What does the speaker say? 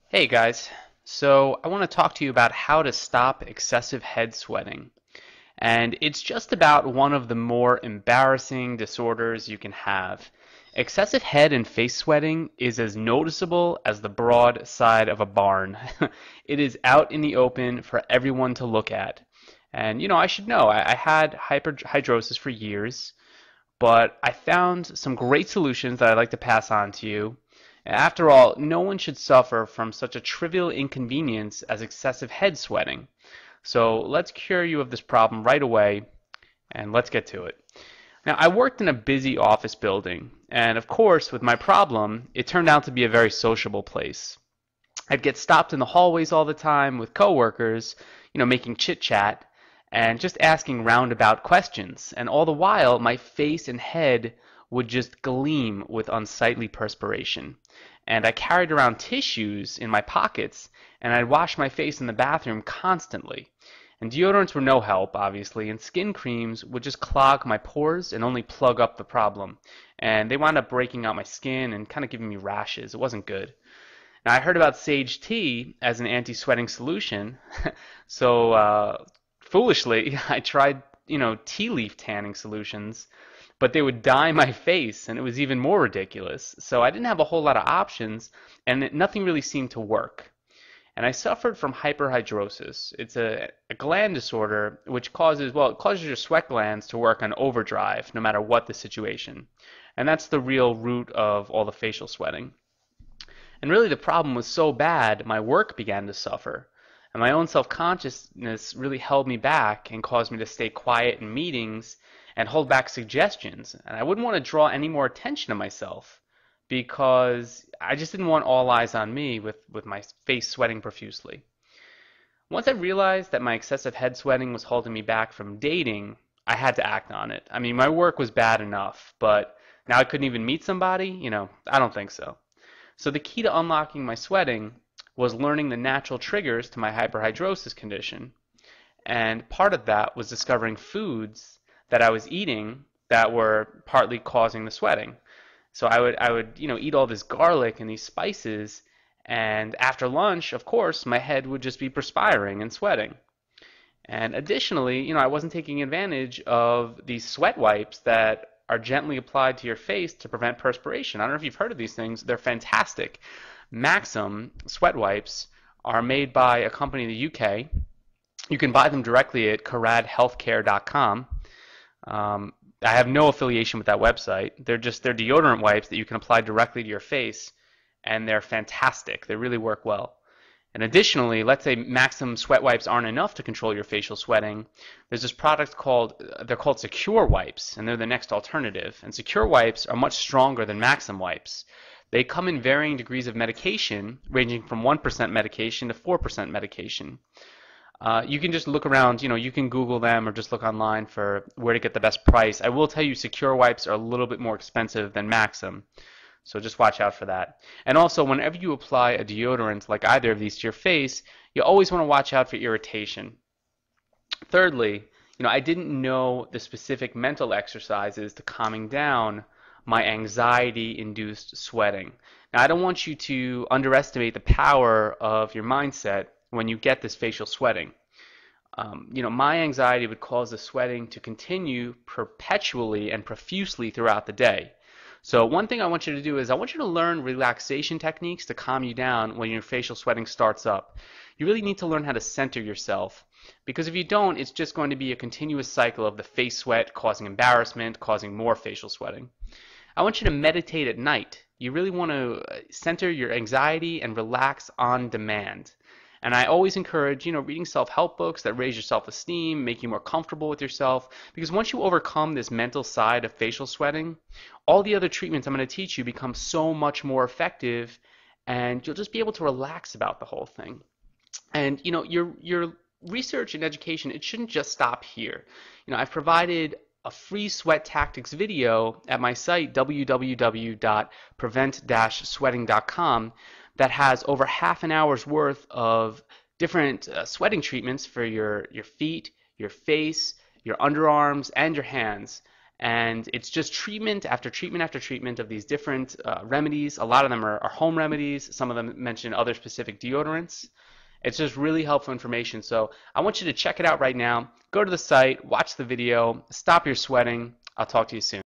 Hey guys, so I want to talk to you about how to stop excessive head sweating. And it's just about one of the more embarrassing disorders you can have. Excessive head and face sweating is as noticeable as the broad side of a barn. It is out in the open for everyone to look at. And I should know, I had hyperhidrosis for years, but I found some great solutions that I'd like to pass on to you. After all, no one should suffer from such a trivial inconvenience as excessive head sweating. So let's cure you of this problem right away, and let's get to it. Now, I worked in a busy office building, and of course, with my problem, it turned out to be a very sociable place. I'd get stopped in the hallways all the time with coworkers, making chit chat and just asking roundabout questions. And all the while, my face and head would just gleam with unsightly perspiration. And I carried around tissues in my pockets, and I'd wash my face in the bathroom constantly. And deodorants were no help, obviously, and skin creams would just clog my pores and only plug up the problem. And they wound up breaking out my skin and kind of giving me rashes. It wasn't good. Now, I heard about sage tea as an anti-sweating solution, so foolishly, I tried, tea leaf tanning solutions, but they would dye my face, and it was even more ridiculous. So I didn't have a whole lot of options, and nothing really seemed to work. And I suffered from hyperhidrosis. It's a gland disorder which causes your sweat glands to work on overdrive no matter what the situation. And that's the real root of all the facial sweating. And really, the problem was so bad, my work began to suffer. And my own self consciousness really held me back and caused me to stay quiet in meetings and hold back suggestions. And I wouldn't want to draw any more attention to myself because I just didn't want all eyes on me with my face sweating profusely. Once I realized that my excessive head sweating was holding me back from dating, I had to act on it. I mean, my work was bad enough, but now I couldn't even meet somebody? I don't think so. So the key to unlocking my sweating was learning the natural triggers to my hyperhidrosis condition. And part of that was discovering foods that I was eating that were partly causing the sweating. So I would eat all this garlic and these spices, and after lunch, of course, my head would just be perspiring and sweating. And additionally, I wasn't taking advantage of these sweat wipes that are gently applied to your face to prevent perspiration. I don't know if you've heard of these things. They're fantastic. Maxim sweat wipes are made by a company in the UK. You can buy them directly at caradhealthcare.com. I have no affiliation with that website. They're deodorant wipes that you can apply directly to your face, and they're fantastic. They really work well. And additionally, let's say Maxim sweat wipes aren't enough to control your facial sweating. There's this product they're called Secure wipes, and they're the next alternative. And Secure wipes are much stronger than Maxim wipes. They come in varying degrees of medication, ranging from 1% medication to 4% medication. You can just look around, you can Google them or just look online for where to get the best price. I will tell you, Secure wipes are a little bit more expensive than Maxim. So just watch out for that. And also, whenever you apply a deodorant like either of these to your face, you always want to watch out for irritation. Thirdly, I didn't know the specific mental exercises to calming down my anxiety-induced sweating. Now, I don't want you to underestimate the power of your mindset when you get this facial sweating. My anxiety would cause the sweating to continue perpetually and profusely throughout the day. So one thing I want you to do is I want you to learn relaxation techniques to calm you down when your facial sweating starts up. You really need to learn how to center yourself, because if you don't, it's just going to be a continuous cycle of the face sweat causing embarrassment, causing more facial sweating. I want you to meditate at night. You really want to center your anxiety and relax on demand. And I always encourage, reading self-help books that raise your self-esteem, make you more comfortable with yourself. Because once you overcome this mental side of facial sweating, all the other treatments I'm going to teach you become so much more effective, and you'll just be able to relax about the whole thing. And your research and education, it shouldn't just stop here. I've provided a free sweat tactics video at my site www.prevent-sweating.com that has over half an hour's worth of different sweating treatments for your feet, your face, your underarms, and your hands. And it's just treatment after treatment after treatment of these different remedies. A lot of them are home remedies. Some of them mention other specific deodorants. It's just really helpful information. So I want you to check it out right now. Go to the site, watch the video, stop your sweating. I'll talk to you soon.